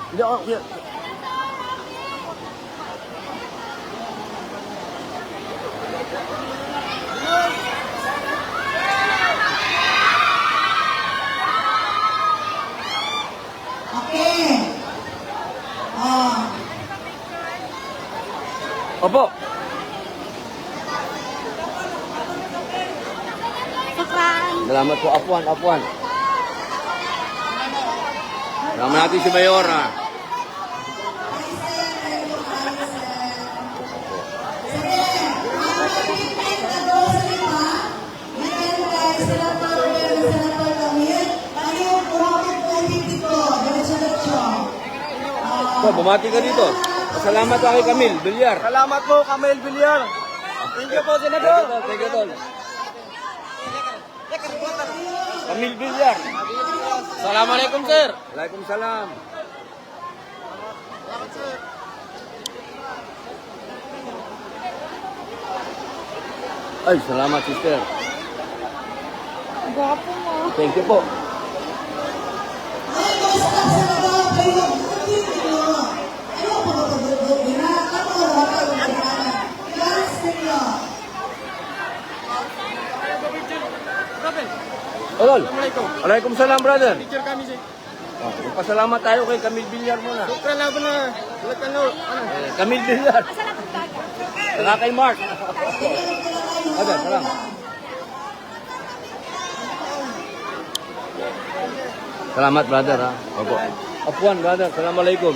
Hindi ako, Okay. Oh. Opo. Salamat po, Apuan, Apuan. Salamat natin si Mayora. So, bumati ka dito. Salamat kay Camille Villar. Salamat po, Camille Villar. Thank you po, Senador. Thank you, Tol. Camille Villar. Assalamualaikum, sir. Waalaikumsalam. Ay, salamat, sister. Gwapo mo. Thank you po. Tol. Waalaikumsalam, brother. Picture kami, sir. Oh, magpasalamat tayo kay Camille Villar muna. Sukra lang po na. Camille Villar. Saka kay Mark. Brother, salamat. Salamat, brother, ha. Opo. Apuan, brother. Assalamualaikum.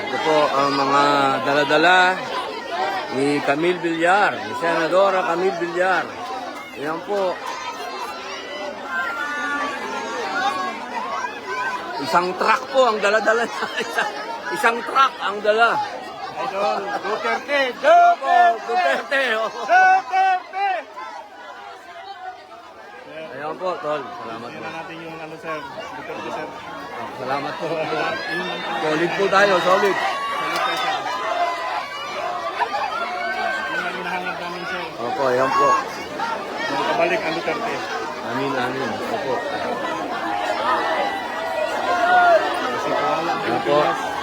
Ito po ang mga dala-dala ni Camille Villar, ni Senadora Camille Villar. Ayan po. Isang truck po ang dala-dala niya. Isang truck ang dala. Idol, Duterte. Duterte. Duterte. Ayan po, Tol. Salamat po. natin yung ano, sir. Duterte, sir. Salamat po. Solid po tayo, solid. Yung ang hinahanap namin, sir. Opo, ayan po. Magkabalik ang Duterte. Amin, amin. Opo. Kasi kawala ang Ayan po. Pilipinas.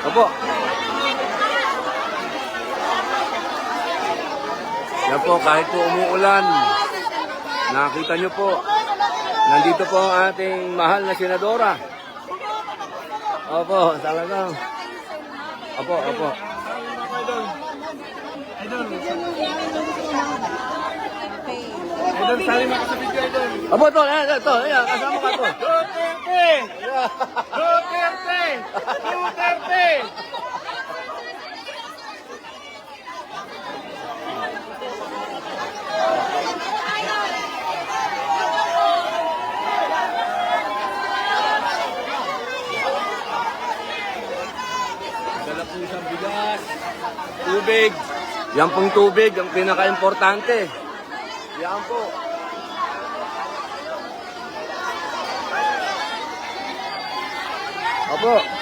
Opo. Yan po, kahit po umuulan, nakita nyo po, nandito po ang ating mahal na senadora. Opo, talagang. Opo, opo. Idol, sali mga sa video, idol. Opo, to, ayan, kasama ka to. Duterte! Duterte! Duterte! Dala po isang bigas, tubig. Yan pong tubig, ang pinaka-importante. Yan po. Opo.